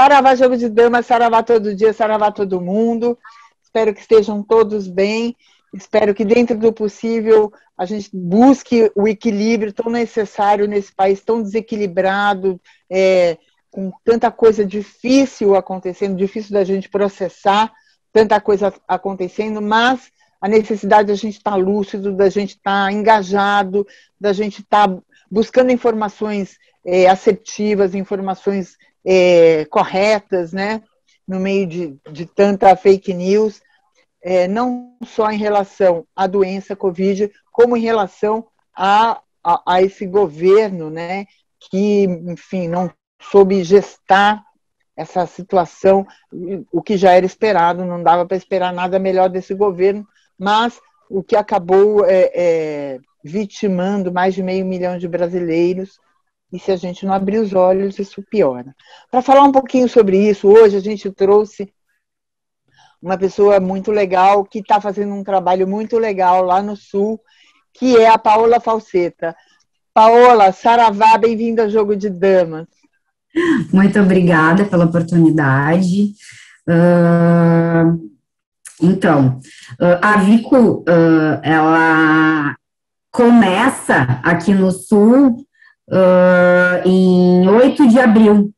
Saravá Jogo de Damas, saravá todo dia, saravá todo mundo. Espero que estejam todos bem. Espero que, dentro do possível, a gente busque o equilíbrio tão necessário nesse país tão desequilibrado, com tanta coisa difícil acontecendo, difícil da gente processar, tanta coisa acontecendo, mas a necessidade da gente estar lúcido, da gente estar engajado, da gente estar buscando informações assertivas, informações corretas, né, no meio de tanta fake news, não só em relação à doença Covid, como em relação a esse governo, né, que, enfim, não soube gestar essa situação, o que já era esperado, não dava para esperar nada melhor desse governo, mas o que acabou vitimando mais de 500 mil de brasileiros, e se a gente não abrir os olhos, isso piora. Para falar um pouquinho sobre isso, hoje a gente trouxe uma pessoa muito legal, que está fazendo um trabalho muito legal lá no Sul, que é a Paola Falseta. Paola, saravá, bem-vinda ao Jogo de Damas. Muito obrigada pela oportunidade. Então, a Vico, ela começa aqui no Sul em 8 de abril,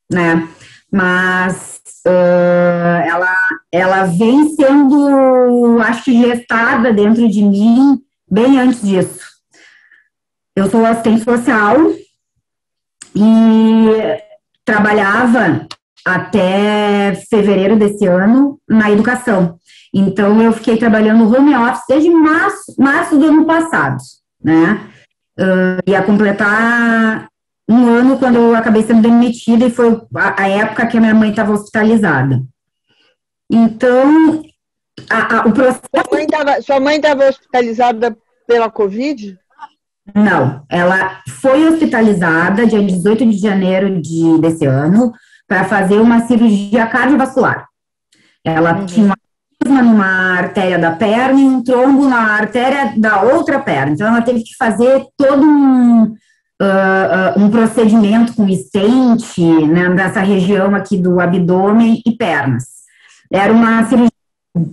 né? Mas ela vem sendo, acho que, gestada dentro de mim bem antes disso. Eu sou assistente social e trabalhava até fevereiro desse ano na educação. Então, eu fiquei trabalhando home office desde março do ano passado, né? Ia completar um ano quando eu acabei sendo demitida e foi a época que a minha mãe estava hospitalizada. Então, o processo... Sua mãe estava hospitalizada pela Covid? Não, ela foi hospitalizada dia 18 de janeiro desse ano para fazer uma cirurgia cardiovascular. Ela tinha uma cisma numa artéria da perna e um trombo na artéria da outra perna. Então, ela teve que fazer todo um procedimento com stent, né, nessa região aqui do abdômen e pernas. Era uma cirurgia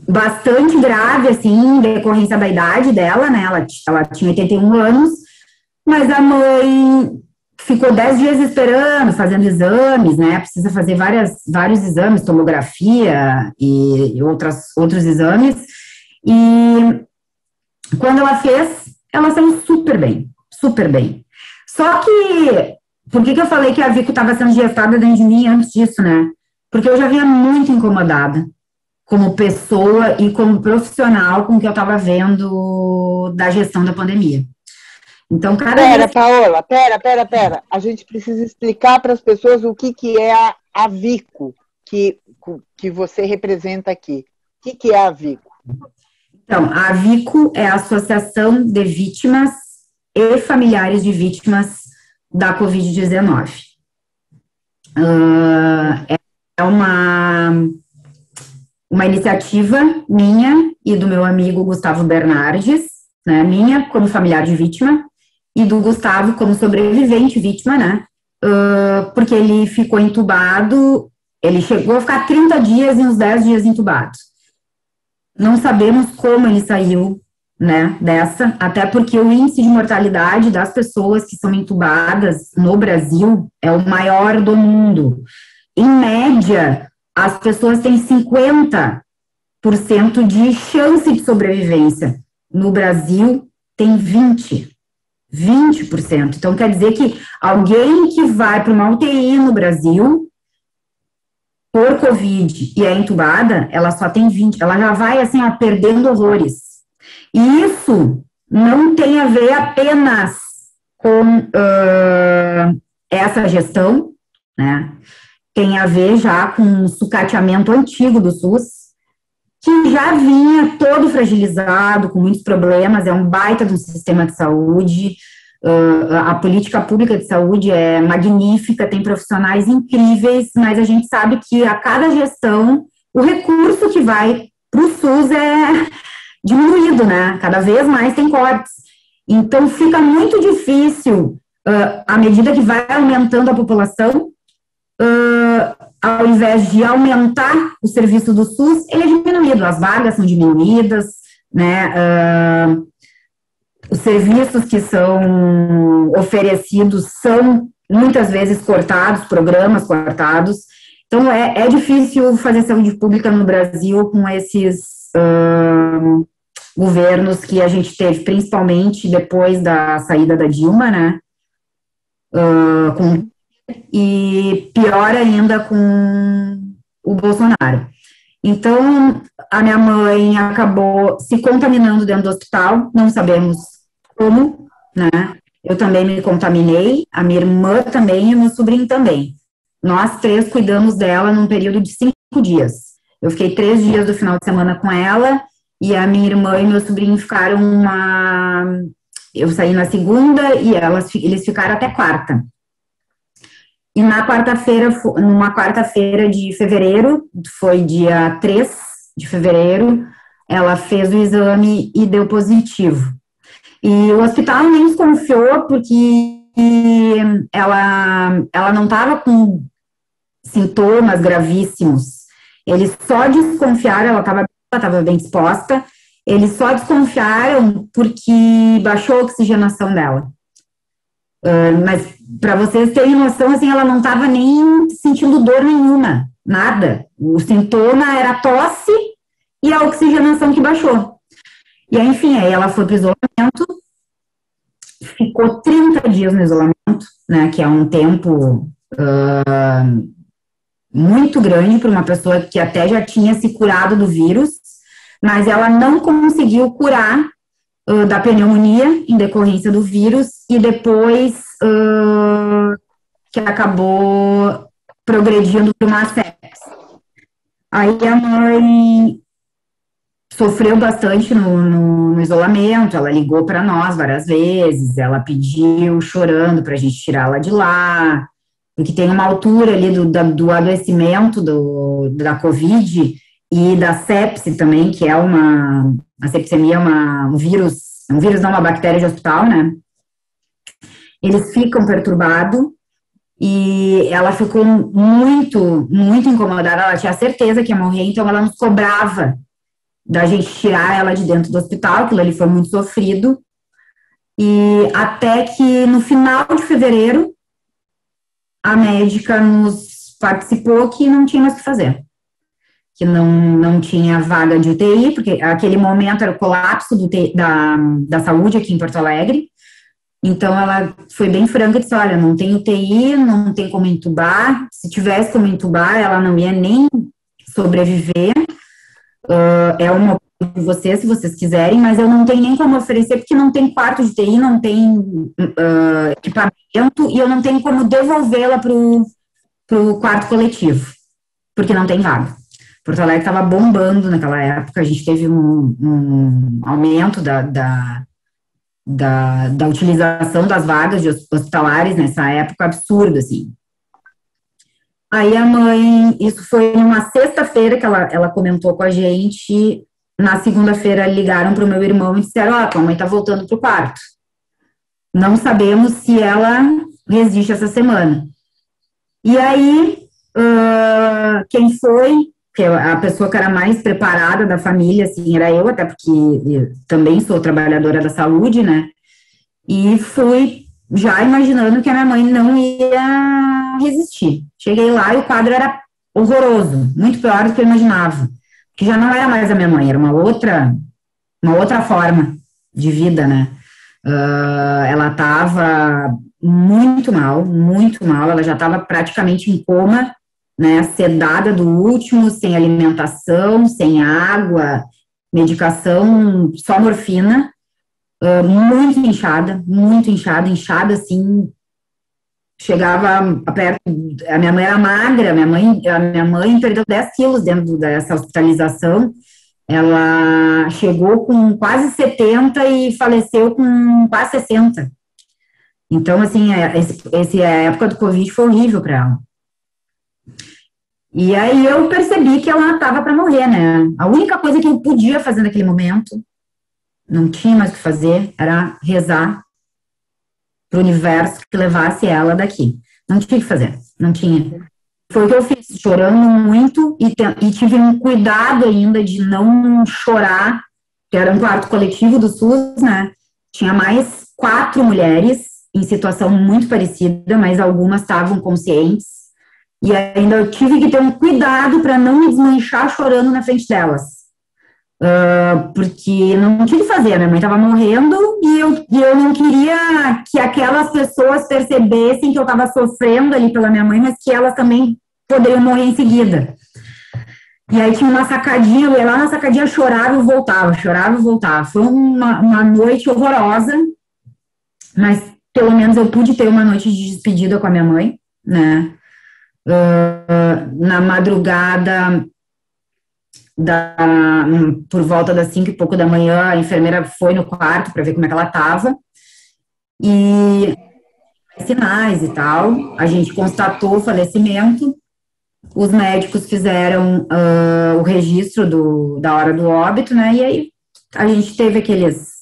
bastante grave, assim, em decorrência da idade dela, né? Ela tinha 81 anos, mas a mãe ficou 10 dias esperando, fazendo exames, né? Precisa fazer vários exames, tomografia e outros exames. E quando ela fez, ela saiu super bem, super bem. Só que, por que eu falei que a Vico estava sendo gestada dentro de mim antes disso, né? Porque eu já vinha muito incomodada como pessoa e como profissional com o que eu estava vendo da gestão da pandemia. Então, Paola, pera. A gente precisa explicar para as pessoas o que é a Vico, que você representa aqui. O que é a Vico? Então, a Vico é a Associação de Vítimas e Familiares de da Covid-19. É uma iniciativa minha e do meu amigo Gustavo Bernardes, né, minha como familiar de vítima, e do Gustavo como sobrevivente vítima, né, porque ele ficou entubado, ele chegou a ficar 30 dias e uns 10 dias entubado. Não sabemos como ele saiu, né, dessa, até porque o índice de mortalidade das pessoas que são entubadas no Brasil é o maior do mundo. Em média, as pessoas têm 50% de chance de sobrevivência. No Brasil, tem 20%. Então, quer dizer que alguém que vai para uma UTI no Brasil por Covid e é entubada, ela só tem 20%. Ela já vai, assim, perdendo horrores. E isso não tem a ver apenas com essa gestão, né? Tem a ver já com um sucateamento antigo do SUS, que já vinha todo fragilizado, com muitos problemas, é um baita do sistema de saúde, a política pública de saúde é magnífica, tem profissionais incríveis, mas a gente sabe que a cada gestão, o recurso que vai para o SUS é diminuído, né? Cada vez mais tem cortes. Então, fica muito difícil, à medida que vai aumentando a população, ao invés de aumentar o serviço do SUS, ele é diminuído, as vagas são diminuídas, né, os serviços que são oferecidos são muitas vezes cortados, programas cortados. Então, é difícil fazer saúde pública no Brasil com esses governos que a gente teve, principalmente depois da saída da Dilma, né? E pior ainda com o Bolsonaro. Então, a minha mãe acabou se contaminando dentro do hospital, não sabemos como, né? Eu também me contaminei, a minha irmã também e o meu sobrinho também. Nós 3 cuidamos dela num período de 5 dias. Eu fiquei 3 dias do final de semana com ela, e a minha irmã e meu sobrinho ficaram Eu saí na segunda e eles ficaram até quarta. E na quarta-feira, numa quarta-feira de fevereiro, foi dia 3 de fevereiro, ela fez o exame e deu positivo. E o hospital nem desconfiou porque ela não estava com sintomas gravíssimos. Eles só desconfiaram, ela estava bem disposta, eles só desconfiaram porque baixou a oxigenação dela. Mas, para vocês terem noção, assim, ela não estava nem sentindo dor nenhuma, nada. O sintoma era tosse e a oxigenação que baixou. E aí, enfim, aí ela foi para o isolamento, ficou 30 dias no isolamento, né, que é um tempo muito grande para uma pessoa que até já tinha se curado do vírus, mas ela não conseguiu curar da pneumonia em decorrência do vírus e depois que acabou progredindo para uma sepse. Aí a mãe sofreu bastante no isolamento, ela ligou para nós várias vezes, ela pediu chorando para a gente tirá-la de lá, porque tem uma altura ali do adoecimento da Covid e da sepse também, que é a sepsemia é um vírus não, uma bactéria de hospital, né? Eles ficam perturbados e ela ficou muito, muito incomodada, ela tinha certeza que ia morrer, então ela nos cobrava da gente tirar ela de dentro do hospital, aquilo ali foi muito sofrido, e até que no final de fevereiro, a médica nos participou que não tinha mais o que fazer, que não tinha vaga de UTI, porque aquele momento era o colapso da saúde aqui em Porto Alegre. Então, ela foi bem franca e disse, olha, não tem UTI, não tem como entubar, se tivesse como entubar, ela não ia nem sobreviver, é uma opção de vocês, se vocês quiserem, mas eu não tenho nem como oferecer, porque não tem quarto de UTI, não tem equipamento, e eu não tenho como devolvê-la para o quarto coletivo, porque não tem vaga. Porto Alegre estava bombando naquela época, a gente teve um aumento da utilização das vagas de hospitalares nessa época, absurdo, assim. Aí a mãe, isso foi numa sexta-feira que ela comentou com a gente, na segunda-feira ligaram para o meu irmão e disseram, tua mãe tá voltando pro quarto. Não sabemos se ela resiste essa semana. E aí, quem foi, que a pessoa que era mais preparada da família, assim, era eu, até porque eu também sou trabalhadora da saúde, né, e fui já imaginando que a minha mãe não ia resistir. Cheguei lá e o quadro era horroroso, muito pior do que eu imaginava, que já não era mais a minha mãe, era uma outra forma de vida, né. Ela estava muito mal, ela já estava praticamente em coma, né, sedada do último, sem alimentação, sem água, medicação, só morfina, muito inchada, assim, chegava perto, a minha mãe era magra, a minha mãe perdeu 10 quilos dentro dessa hospitalização, ela chegou com quase 70 e faleceu com quase 60. Então, assim, a época do Covid foi horrível para ela. E aí eu percebi que ela estava para morrer, né? A única coisa que eu podia fazer naquele momento, não tinha mais o que fazer, era rezar para o universo que levasse ela daqui. Não tinha o que fazer, não tinha. foi o que eu fiz, chorando muito e tive um cuidado ainda de não chorar, que era um quarto coletivo do SUS, né? Tinha mais 4 mulheres em situação muito parecida, mas algumas estavam conscientes. E ainda eu tive que ter um cuidado para não me desmanchar chorando na frente delas. Porque não tinha o que fazer, minha mãe estava morrendo e eu não queria que aquelas pessoas percebessem que eu estava sofrendo ali pela minha mãe, mas que elas também poderiam morrer em seguida. E aí tinha uma sacadinha, eu ia lá na sacadinha, chorava e voltava, chorava e voltava. Foi uma noite horrorosa, mas pelo menos eu pude ter uma noite de despedida com a minha mãe, né? Na madrugada, por volta das 5 e pouco da manhã, a enfermeira foi no quarto para ver como é que ela estava, e sinais e tal, a gente constatou o falecimento, os médicos fizeram o registro da hora do óbito, né, e aí a gente teve aqueles...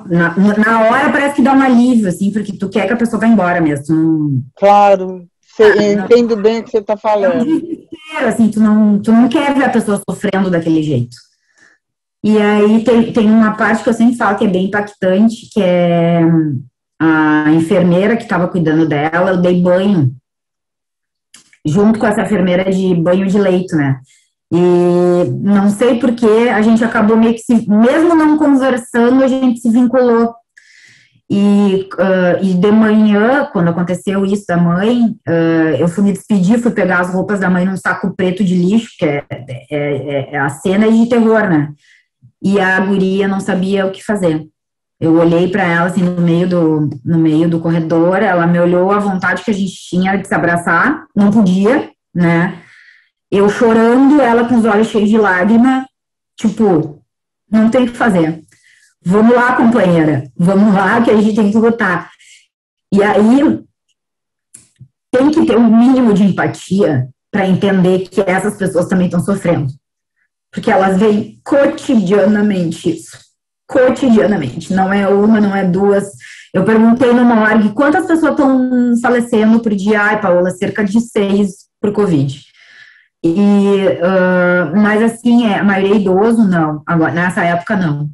na hora parece que dá um alívio, assim, porque tu quer que a pessoa vá embora mesmo. Claro, eu entendo bem o que você está falando. Assim, tu não quer ver a pessoa sofrendo daquele jeito. E aí tem uma parte que eu sempre falo que é bem impactante, que é a enfermeira que estava cuidando dela, eu dei banho, junto com essa enfermeira, de banho de leito, né? E não sei por que a gente acabou meio que mesmo não conversando, a gente se vinculou. E de manhã, quando aconteceu isso da mãe, eu fui me despedir, fui pegar as roupas da mãe num saco preto de lixo, que a cena é de terror, né? E a guria não sabia o que fazer. Eu olhei para ela, assim, no meio do corredor, ela me olhou, a vontade que a gente tinha de se abraçar, não podia, né? Eu chorando, ela com os olhos cheios de lágrima, tipo, não tem o que fazer. Vamos lá, companheira, vamos lá que a gente tem que lutar. E aí, tem que ter um mínimo de empatia para entender que essas pessoas também estão sofrendo. Porque elas veem cotidianamente isso. Cotidianamente. Não é uma, não é duas. Eu perguntei numa org quantas pessoas estão falecendo por dia. Ai, Paola, cerca de 6 por Covid. Mas assim, a maioria é idoso, não. Agora, nessa época, não.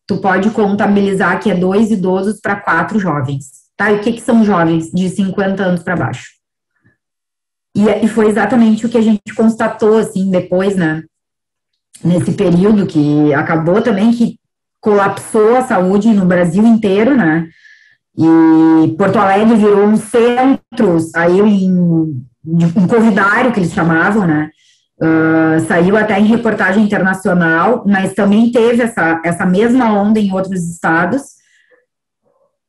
Tu pode contabilizar que é 2 idosos para 4 jovens, tá? E o que são jovens? De 50 anos para baixo. E foi exatamente o que a gente constatou, assim, depois, né? Nesse período que acabou também, que colapsou a saúde no Brasil inteiro, né? E Porto Alegre virou um centro, saiu um covidário, que eles chamavam, né? Saiu até em reportagem internacional, mas também teve essa mesma onda em outros estados.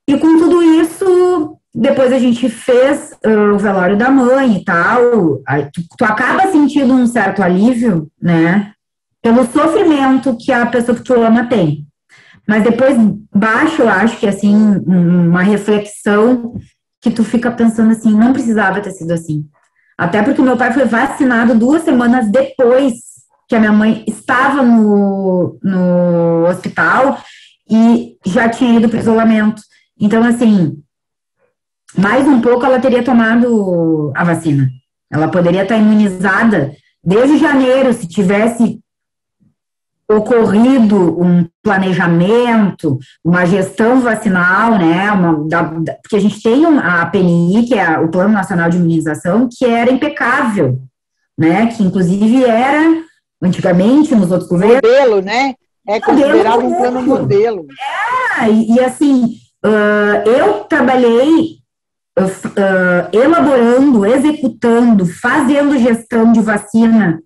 E com tudo isso, depois a gente fez o velório da mãe e tal, aí tu acaba sentindo um certo alívio, né, pelo sofrimento que a pessoa que tu ama tem. Mas depois baixa, eu acho que, assim, uma reflexão que tu fica pensando assim, não precisava ter sido assim. Até porque meu pai foi vacinado 2 semanas depois que a minha mãe estava no hospital e já tinha ido para o isolamento. Então, assim, mais um pouco ela teria tomado a vacina. Ela poderia estar imunizada desde janeiro, se tivesse ocorrido um planejamento, uma gestão vacinal, né, porque a gente tem a PNI, que é o Plano Nacional de Imunização, que era impecável, né, que inclusive era, antigamente, nos outros governos... Modelo, né? É considerado um plano modelo. E assim, eu trabalhei elaborando, executando, fazendo gestão de vacina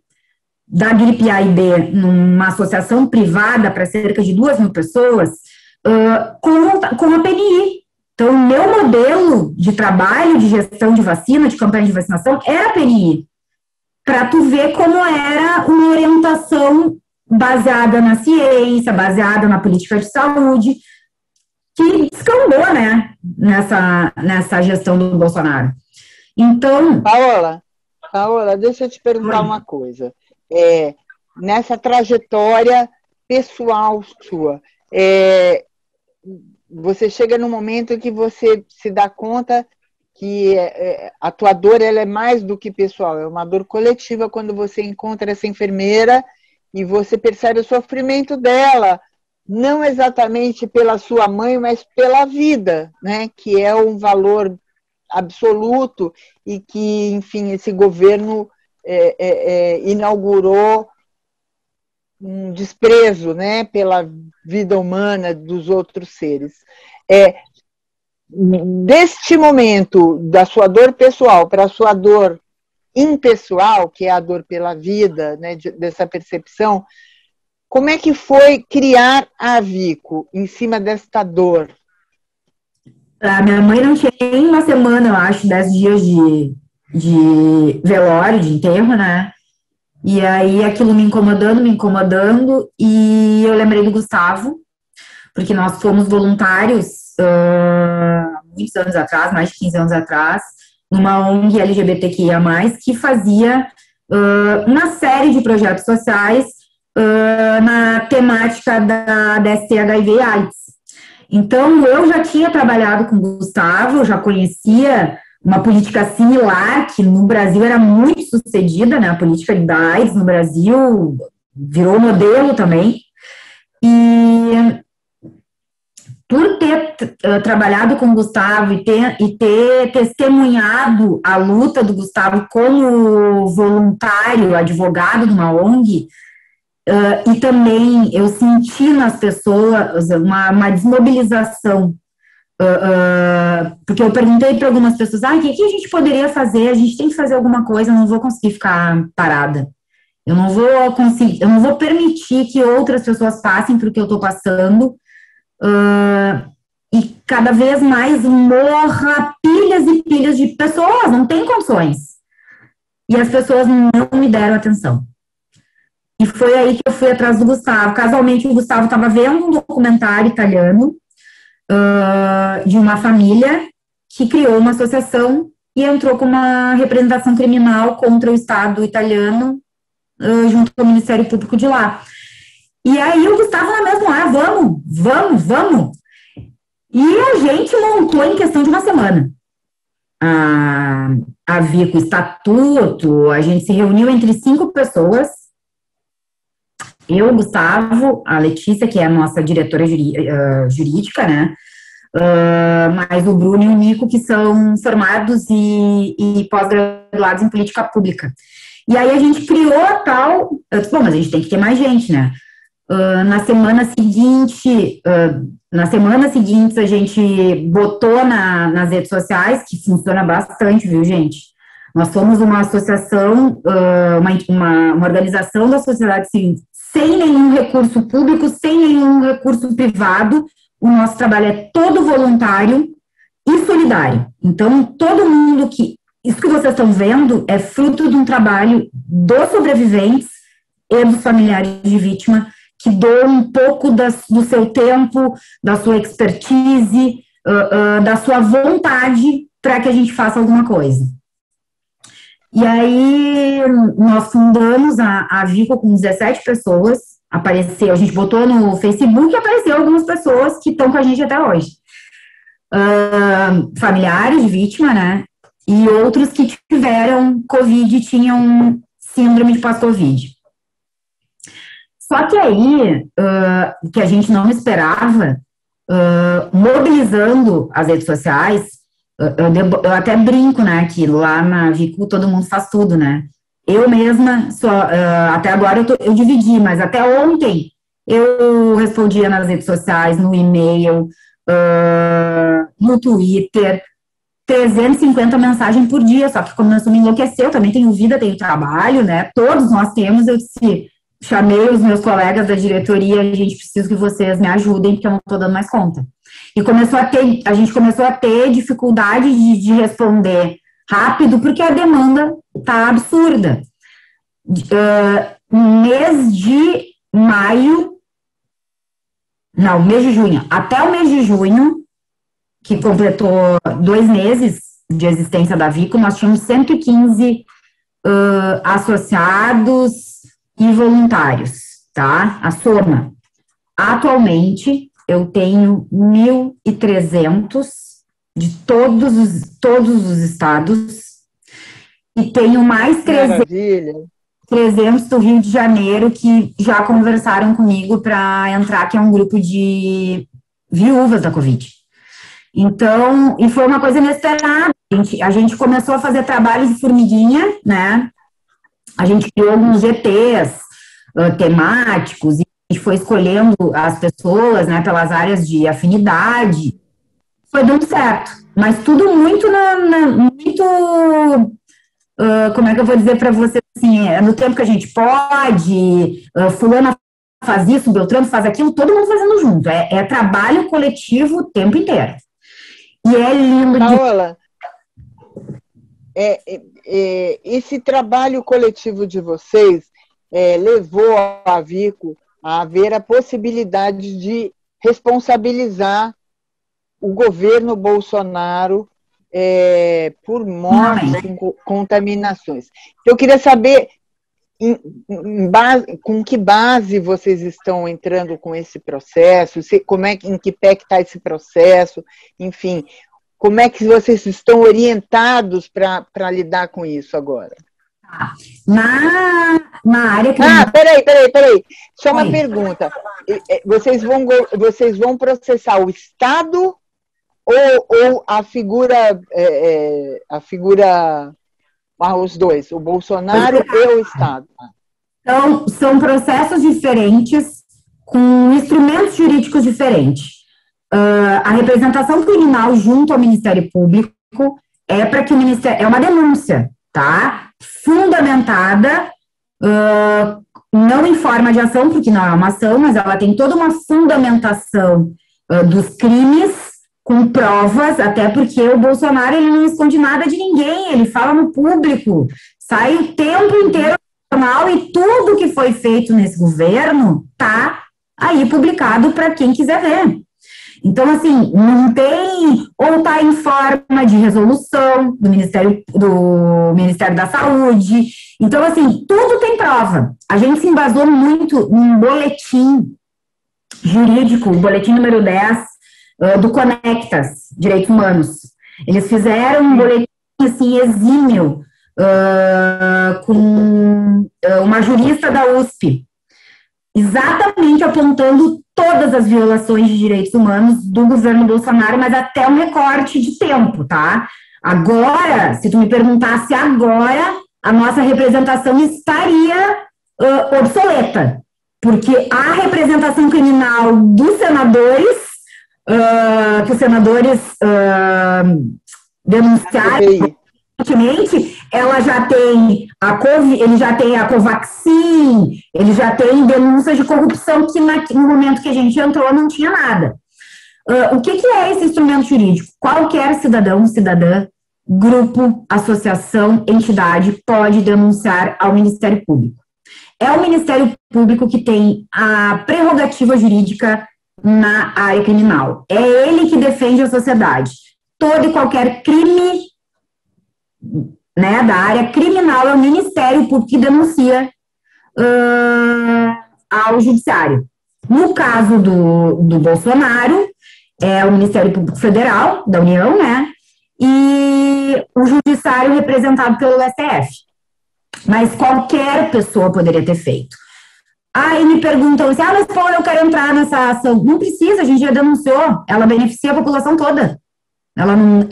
da gripe A e B numa associação privada para cerca de 2.000 pessoas, com a PNI. Então, o meu modelo de trabalho, de gestão de vacina, de campanha de vacinação, era a PNI. Para tu ver como era uma orientação baseada na ciência, baseada na política de saúde, que descambou, né, nessa gestão do Bolsonaro. Então... Paola, deixa eu te perguntar uma coisa. Nessa trajetória pessoal sua, você chega num momento que você se dá conta que a tua dor ela é mais do que pessoal, é uma dor coletiva quando você encontra essa enfermeira e você percebe o sofrimento dela, não exatamente pela sua mãe, mas pela vida, né? Que é um valor absoluto e que, enfim, esse governo inaugurou um desprezo, né, pela vida humana dos outros seres. Deste momento da sua dor pessoal para a sua dor impessoal, que é a dor pela vida, né, dessa percepção, como é que foi criar a Avico em cima desta dor? A minha mãe não tinha nem uma semana, eu acho, 10 dias de velório, de enterro, né? E aí aquilo me incomodando, e eu lembrei do Gustavo, porque nós fomos voluntários muitos anos atrás, mais de 15 anos atrás, numa ONG LGBTQIA+, que fazia uma série de projetos sociais na temática da DST, HIV e AIDS. Então, eu já tinha trabalhado com o Gustavo, já conhecia uma política similar, que no Brasil era muito sucedida, né? A política da AIDS no Brasil virou modelo também. E por ter trabalhado com o Gustavo e ter testemunhado a luta do Gustavo como voluntário, advogado de uma ONG, e também eu senti nas pessoas uma desmobilização, porque eu perguntei para algumas pessoas, o que a gente poderia fazer? A gente tem que fazer alguma coisa, eu não vou conseguir ficar parada. Eu não vou permitir que outras pessoas passem por o que eu estou passando, e cada vez mais morra pilhas e pilhas de pessoas, não tem condições. E as pessoas não me deram atenção. E foi aí que eu fui atrás do Gustavo. Casualmente, o Gustavo estava vendo um documentário italiano de uma família que criou uma associação e entrou com uma representação criminal contra o Estado italiano, junto com o Ministério Público de lá. E aí o Gustavo na mesma, vamos. E a gente montou em questão de uma semana. A Vico Estatuto, a gente se reuniu entre 5 pessoas, eu, o Gustavo, a Letícia, que é a nossa diretora jurídica, né, mas o Bruno e o Nico, que são formados e pós-graduados em política pública. E aí a gente criou a tal, eu disse, bom, mas a gente tem que ter mais gente, né? Na semana seguinte a gente botou nas redes sociais, que funciona bastante, viu, gente? Nós somos uma associação, uma organização da sociedade civil, sem nenhum recurso público, sem nenhum recurso privado. O nosso trabalho é todo voluntário e solidário. Então, todo mundo isso que vocês estão vendo é fruto de um trabalho dos sobreviventes e dos familiares de vítima, que doam um pouco do seu tempo, da sua expertise, da sua vontade para que a gente faça alguma coisa. E aí, nós fundamos a Vico com 17 pessoas, a gente botou no Facebook e apareceu algumas pessoas que estão com a gente até hoje. Familiares de vítima, né? E outros que tiveram Covid e tinham síndrome de pós-Covid. Só que aí, que a gente não esperava, mobilizando as redes sociais, eu até brinco, né, que lá na Vico todo mundo faz tudo, né? Eu mesma, até agora eu dividi, mas até ontem eu respondia nas redes sociais, no e-mail, no Twitter, 350 mensagens por dia, só que como eu me enlouqueceu, eu também tenho vida, tenho trabalho, né? Todos nós temos, eu disse, chamei os meus colegas da diretoria, gente, preciso que vocês me ajudem, porque eu não estou dando mais conta. E a gente começou a ter dificuldade de responder rápido, porque a demanda está absurda. Mês de junho, até o mês de junho, que completou 2 meses de existência da Vico, nós tínhamos 115 associados e voluntários, tá? A soma. Atualmente, eu tenho 1.300 de todos os estados, e tenho mais 300 do Rio de Janeiro que já conversaram comigo para entrar, que é um grupo de viúvas da Covid. Então, e foi uma coisa inesperada. A gente começou a fazer trabalhos de formiguinha, né? A gente criou alguns GTs temáticos, e a gente foi escolhendo as pessoas, né, pelas áreas de afinidade. Foi dando certo, mas tudo muito como é que eu vou dizer para você, assim, no tempo que a gente pode, fulano faz isso, Beltrano faz aquilo, todo mundo fazendo junto, é trabalho coletivo o tempo inteiro. E é lindo. Paola, esse trabalho coletivo de vocês levou a Vico a haver a possibilidade de responsabilizar o governo Bolsonaro por mortes com contaminações. Eu queria saber com que base vocês estão entrando com esse processo, em que pé que está esse processo, enfim, como é que vocês estão orientados para lidar com isso agora? Na área que... Peraí. Só uma pergunta. Vocês vão processar o Estado ou a figura, os dois, o Bolsonaro e o Estado? Então, são processos diferentes, com instrumentos jurídicos diferentes. A representação criminal junto ao Ministério Público é para que o Ministério... É uma denúncia, tá? Fundamentada, não em forma de ação, porque não é uma ação, mas ela tem toda uma fundamentação dos crimes, com provas, até porque o Bolsonaro ele não esconde nada de ninguém, ele fala no público, sai o tempo inteiro no jornal e tudo que foi feito nesse governo tá aí publicado para quem quiser ver. Então, assim, não tem, ou tá em forma de resolução do Ministério da Saúde. Então, assim, tudo tem prova. A gente se embasou muito num boletim jurídico, o boletim número 10, do Conectas, Direitos Humanos. Eles fizeram um boletim, assim, exímio, com uma jurista da USP, exatamente apontando todas as violações de direitos humanos do governo Bolsonaro, mas até um recorte de tempo, tá? Agora, se tu me perguntasse agora, a nossa representação estaria obsoleta, porque a representação criminal dos senadores, que os senadores denunciaram recentemente, ele já tem a Covaxin, ele já tem denúncias de corrupção que no momento que a gente entrou não tinha nada. O que é esse instrumento jurídico? Qualquer cidadão, cidadã, grupo, associação, entidade pode denunciar ao Ministério Público. É o Ministério Público que tem a prerrogativa jurídica na área criminal. É ele que defende a sociedade. Todo e qualquer crime, né, da área criminal é o Ministério Público que denuncia ao Judiciário. No caso do Bolsonaro, é o Ministério Público Federal, da União, né, e o Judiciário representado pelo STF. Mas qualquer pessoa poderia ter feito. Aí me perguntam assim, mas Paula, eu quero entrar nessa ação. Não precisa, a gente já denunciou, ela beneficia a população toda. Ela não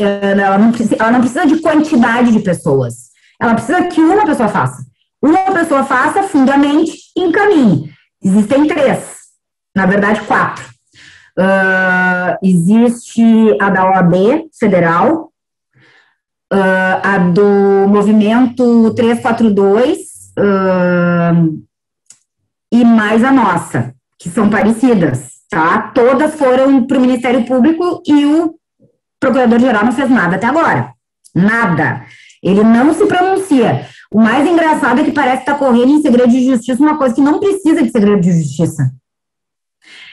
precisa de quantidade de pessoas. Ela precisa que uma pessoa faça. Uma pessoa faça, fundamente, e encaminhe. Existem 3, na verdade 4. Existe a da OAB Federal, a do Movimento 342, e mais a nossa, que são parecidas, tá? Todas foram para o Ministério Público e o Procurador-Geral não fez nada até agora. Nada. Ele não se pronuncia. O mais engraçado é que parece que está correndo em segredo de justiça uma coisa que não precisa de segredo de justiça.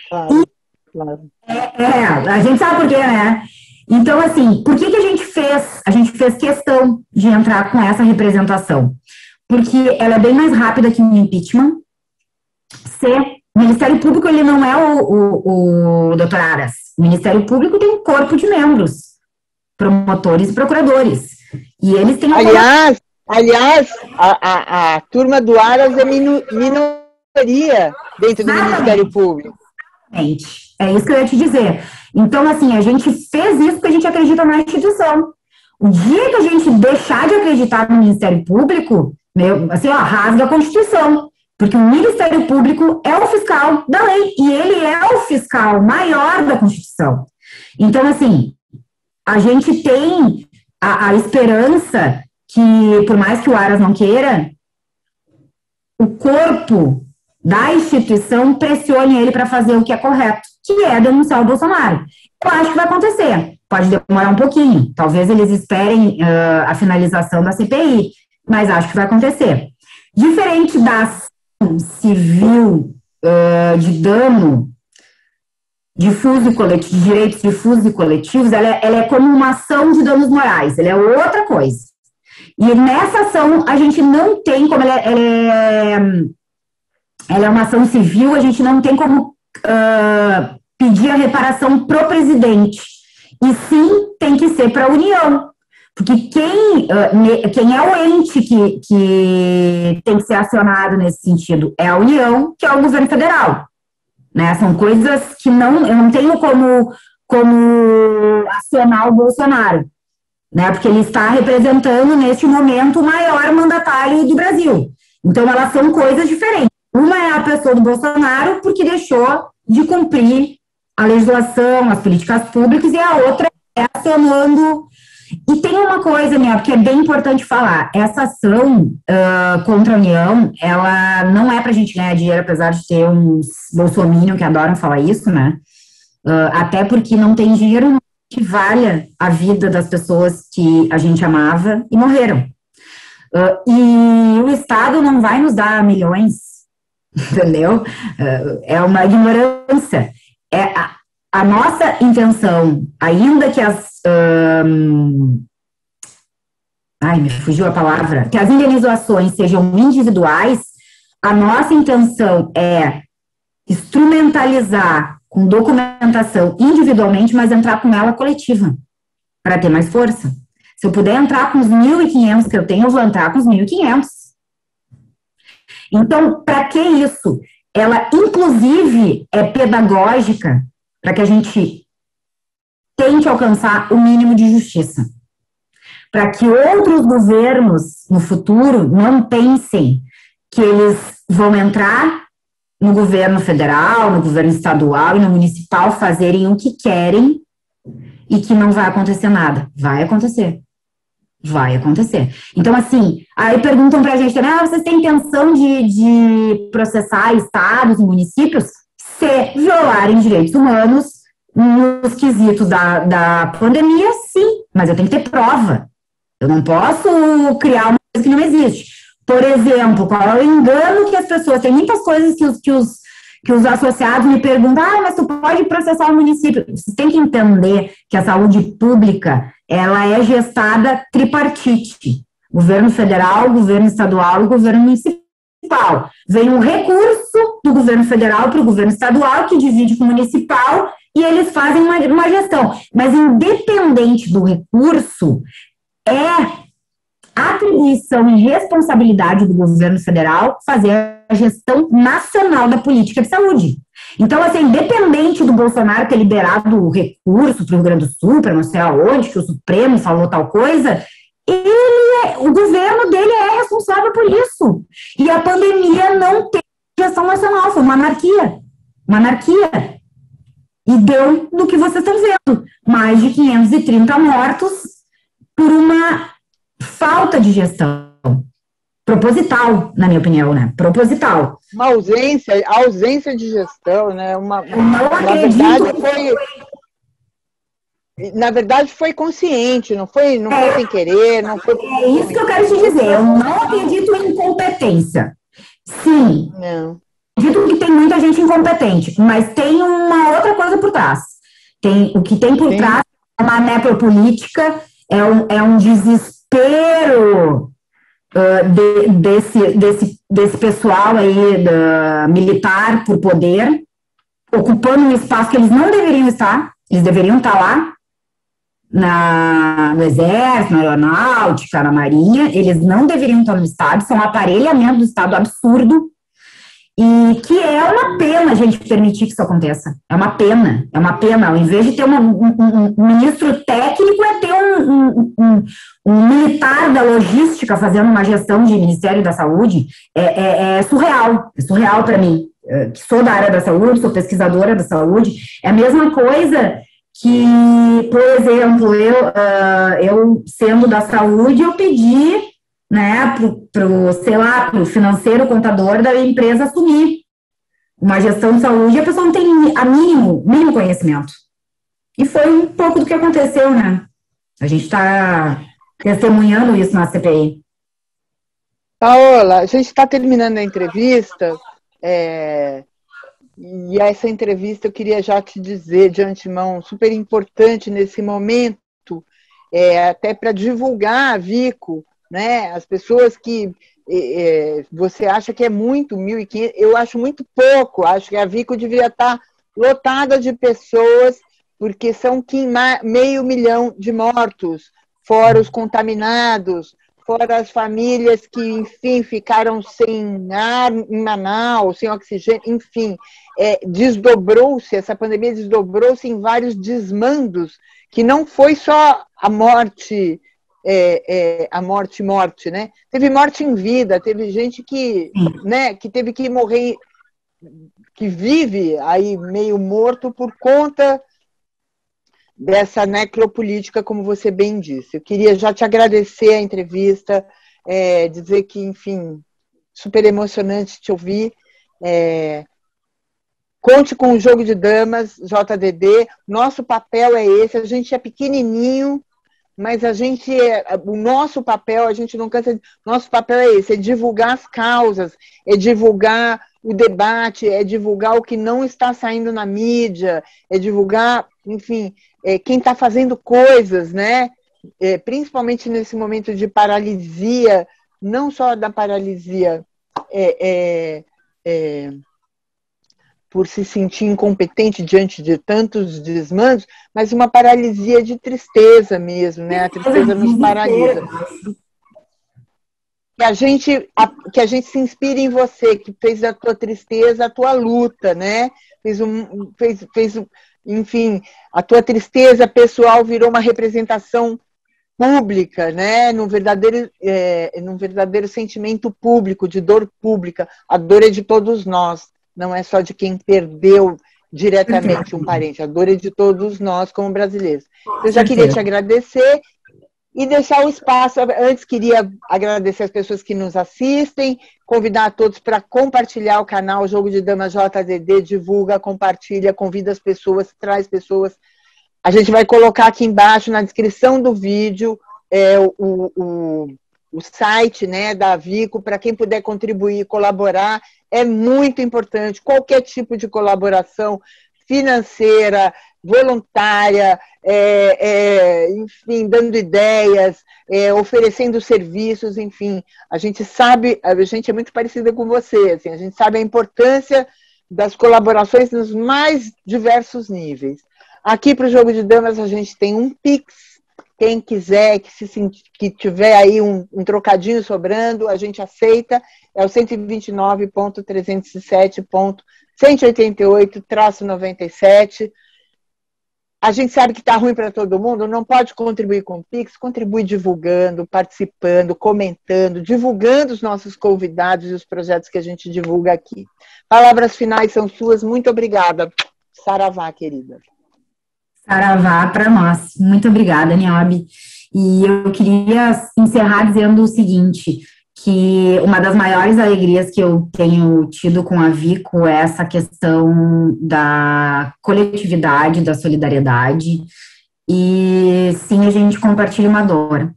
Claro. A gente sabe por quê, né? Então, assim, por que a gente fez? A gente fez questão de entrar com essa representação. Porque ela é bem mais rápida que o impeachment. O Ministério Público, ele não é o doutor Aras. O Ministério Público tem um corpo de membros. promotores e procuradores. E eles têm... Aliás, a turma do Aras é minoria dentro do Ministério Público. É isso que eu ia te dizer. Então, assim, a gente fez isso porque a gente acredita na instituição. O dia que a gente deixar de acreditar no Ministério Público, assim, ó, rasga a Constituição. Porque o Ministério Público é o fiscal da lei. E ele é o fiscal maior da Constituição. Então, assim, a gente tem a esperança que, por mais que o Aras não queira, o corpo da instituição pressione ele para fazer o que é correto, que é denunciar o Bolsonaro. Eu acho que vai acontecer. Pode demorar um pouquinho. Talvez eles esperem a finalização da CPI, mas acho que vai acontecer. Diferente da ação civil de dano difuso e coletivo, de direitos difusos e coletivos, ela é como uma ação de danos morais, ela é outra coisa. E nessa ação, a gente não tem como ela é uma ação civil, a gente não tem como pedir a reparação pro presidente. E sim, tem que ser para a União. Porque quem é o ente que tem que ser acionado nesse sentido? É a União, que é o governo federal. Né? São coisas que eu não tenho como acionar o Bolsonaro. Né? Porque ele está representando, neste momento, o maior mandatário do Brasil. Então, elas são coisas diferentes. Uma é a pessoa do Bolsonaro porque deixou de cumprir a legislação, as políticas públicas, e a outra é acionando. E tem uma coisa, que é bem importante falar. Essa ação contra a União, ela não é para a gente ganhar dinheiro, apesar de ter uns bolsominion que adoram falar isso, né? Até porque não tem dinheiro que valha a vida das pessoas que a gente amava e morreram. E o Estado não vai nos dar milhões, entendeu? É uma ignorância. A nossa intenção, ainda que me fugiu a palavra, que as indenizações sejam individuais, a nossa intenção é instrumentalizar com documentação individualmente, mas entrar com ela coletiva, para ter mais força. Se eu puder entrar com os 1.500 que eu tenho, eu vou entrar com os 1.500. Então, para que isso? Ela, inclusive, é pedagógica para que a gente tente alcançar o mínimo de justiça. Para que outros governos, no futuro, não pensem que eles vão entrar no governo federal, no governo estadual e no municipal fazerem o que querem e que não vai acontecer nada. Vai acontecer. Vai acontecer. Então, assim, aí perguntam pra gente também, vocês têm intenção de processar estados e municípios? Se violarem direitos humanos nos quesitos da pandemia, sim, mas eu tenho que ter prova. Eu não posso criar uma coisa que não existe. Por exemplo, qual é o engano que as pessoas... Tem muitas coisas que os associados me perguntam, mas tu pode processar o município. Vocês têm que entender que a saúde pública, ela é gestada tripartite. Governo federal, governo estadual e governo municipal. Vem um recurso do governo federal para o governo estadual, que divide com o municipal, e eles fazem uma gestão. Mas independente do recurso, é atribuição e responsabilidade do governo federal fazer a gestão nacional da política de saúde. Então, assim, independente do Bolsonaro ter liberado o recurso para o Rio Grande do Sul, para não sei aonde, que o Supremo falou tal coisa, o governo dele é responsável por isso. E a pandemia não tem gestão nacional, foi uma anarquia. Uma anarquia. E deu no que vocês estão vendo. Mais de 530 mortos por uma falta de gestão. Proposital, na minha opinião, né? Proposital. Uma ausência de gestão, né? Na verdade, foi consciente, não foi sem querer, não foi... É isso que eu quero te dizer, eu não acredito em incompetência. Sim, não. Acredito que tem muita gente incompetente, mas tem uma outra coisa por trás. O que tem por trás é uma necropolítica, é um desespero desse pessoal aí militar por poder, ocupando um espaço que eles não deveriam estar, eles deveriam estar lá, no Exército, na Aeronáutica, na Marinha, eles não deveriam estar no Estado, são um aparelhamento do Estado absurdo, e que é uma pena a gente permitir que isso aconteça. É uma pena. Ao invés de ter um ministro técnico, é ter um militar da logística fazendo uma gestão de Ministério da Saúde. É surreal. É surreal para mim, que sou da área da saúde, sou pesquisadora da saúde. É a mesma coisa que, por exemplo, eu sendo da saúde, eu pedi, né, pro financeiro, contador da empresa assumir uma gestão de saúde, e a pessoa não tem mínimo conhecimento. E foi um pouco do que aconteceu, né? A gente está testemunhando isso na CPI. Paola, a gente está terminando a entrevista, e essa entrevista eu queria já te dizer de antemão, super importante nesse momento, até para divulgar a Vico, né? As pessoas que você acha que é muito, 1.500, eu acho muito pouco, acho que a Vico devia estar lotada de pessoas, porque são 500 mil de mortos, fora os contaminados, fora as famílias que, enfim, ficaram sem ar em Manaus, sem oxigênio, enfim, desdobrou-se, essa pandemia desdobrou-se em vários desmandos, que não foi só a morte, né? Teve morte em vida, teve gente que, né, que teve que morrer, que vive aí meio morto por conta dessa necropolítica, como você bem disse. Eu queria já te agradecer a entrevista, dizer que, enfim, super emocionante te ouvir. Conte com o Jogo de Damas, JDD. Nosso papel é esse, a gente é pequenininho, mas o nosso papel, a gente não cansa, nosso papel é esse, é divulgar as causas, é divulgar o debate, é divulgar o que não está saindo na mídia, é divulgar, enfim, quem está fazendo coisas, né? Principalmente nesse momento de paralisia, não só da paralisia por se sentir incompetente diante de tantos desmandos, mas uma paralisia de tristeza mesmo, né? A tristeza nos paralisa. Que a gente se inspire em você, que fez da tua tristeza a tua luta, né? Enfim, a tua tristeza pessoal virou uma representação pública, né? Num verdadeiro sentimento público, de dor pública. A dor é de todos nós, não é só de quem perdeu diretamente um parente. A dor é de todos nós, como brasileiros. Eu já queria te agradecer e deixar o espaço. Antes, queria agradecer as pessoas que nos assistem, convidar a todos para compartilhar o canal Jogo de Damas JDD, divulga, compartilha, convida as pessoas, traz pessoas. A gente vai colocar aqui embaixo, na descrição do vídeo, o site, né, da Vico, para quem puder contribuir, colaborar. É muito importante, qualquer tipo de colaboração financeira, voluntária, enfim, dando ideias, oferecendo serviços, enfim. A gente é muito parecida com você, assim, a gente sabe a importância das colaborações nos mais diversos níveis. Aqui para o Jogo de Damas a gente tem um Pix. Quem quiser, que tiver aí um trocadinho sobrando, a gente aceita. É o 129.307.188-97. A gente sabe que está ruim para todo mundo, não pode contribuir com o Pix, contribui divulgando, participando, comentando, divulgando os nossos convidados e os projetos que a gente divulga aqui. Palavras finais são suas, muito obrigada. Saravá, querida. Saravá para nós. Muito obrigada, Niobe. E eu queria encerrar dizendo o seguinte, que uma das maiores alegrias que eu tenho tido com a Vico é essa questão da coletividade, da solidariedade, e sim, a gente compartilha uma dor.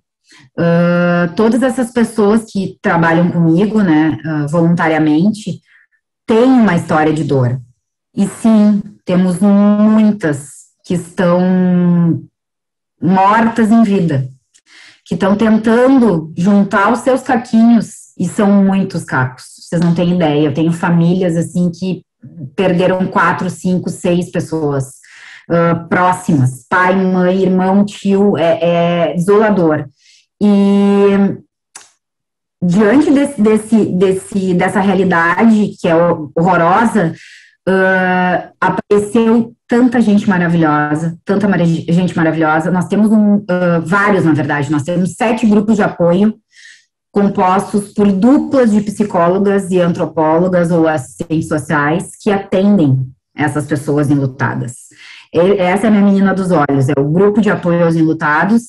Todas essas pessoas que trabalham comigo, né, voluntariamente, têm uma história de dor. E sim, temos muitas que estão mortas em vida, que estão tentando juntar os seus caquinhos, e são muitos cacos, vocês não têm ideia. Eu tenho famílias, assim, que perderam 4, 5, 6 pessoas, próximas, pai, mãe, irmão, tio, é desolador. E diante dessa realidade que é horrorosa, apareceu tanta gente maravilhosa, gente maravilhosa. Nós temos vários, na verdade, nós temos 7 grupos de apoio compostos por duplas de psicólogas e antropólogas ou assistentes sociais que atendem essas pessoas enlutadas. Essa é a minha menina dos olhos, é o grupo de apoio aos enlutados.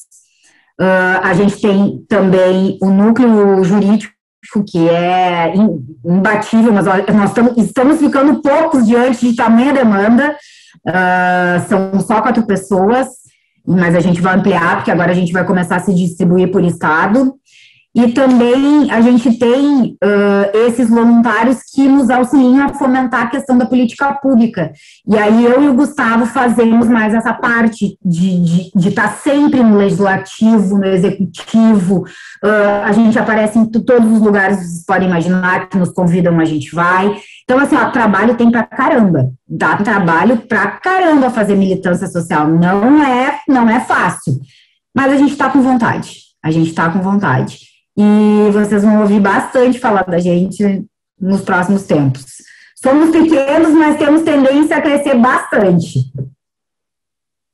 A gente tem também o núcleo jurídico, que é imbatível, mas nós estamos ficando poucos diante de tamanha demanda. São só 4 pessoas, mas a gente vai ampliar, porque agora a gente vai começar a se distribuir por estado. E também a gente tem esses voluntários que nos auxiliam a fomentar a questão da política pública. E aí eu e o Gustavo fazemos mais essa parte de estar sempre no legislativo, no executivo. A gente aparece em todos os lugares que vocês podem imaginar, que nos convidam, a gente vai. Então, assim, trabalho tem pra caramba. Dá trabalho pra caramba fazer militância social. Não é fácil. Mas a gente está com vontade. A gente está com vontade. E vocês vão ouvir bastante falar da gente nos próximos tempos. Somos pequenos, mas temos tendência a crescer bastante.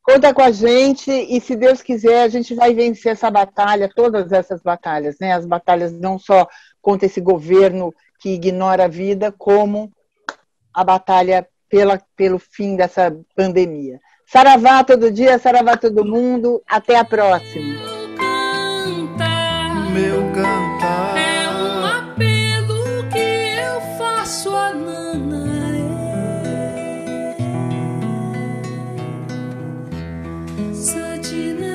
Conta com a gente e, se Deus quiser, a gente vai vencer essa batalha, todas essas batalhas, né? As batalhas não só contra esse governo que ignora a vida, como a batalha pelo fim dessa pandemia. Saravá todo dia, saravá todo mundo. Até a próxima. Meu cantar é um apelo que eu faço a Nanaé. Sadina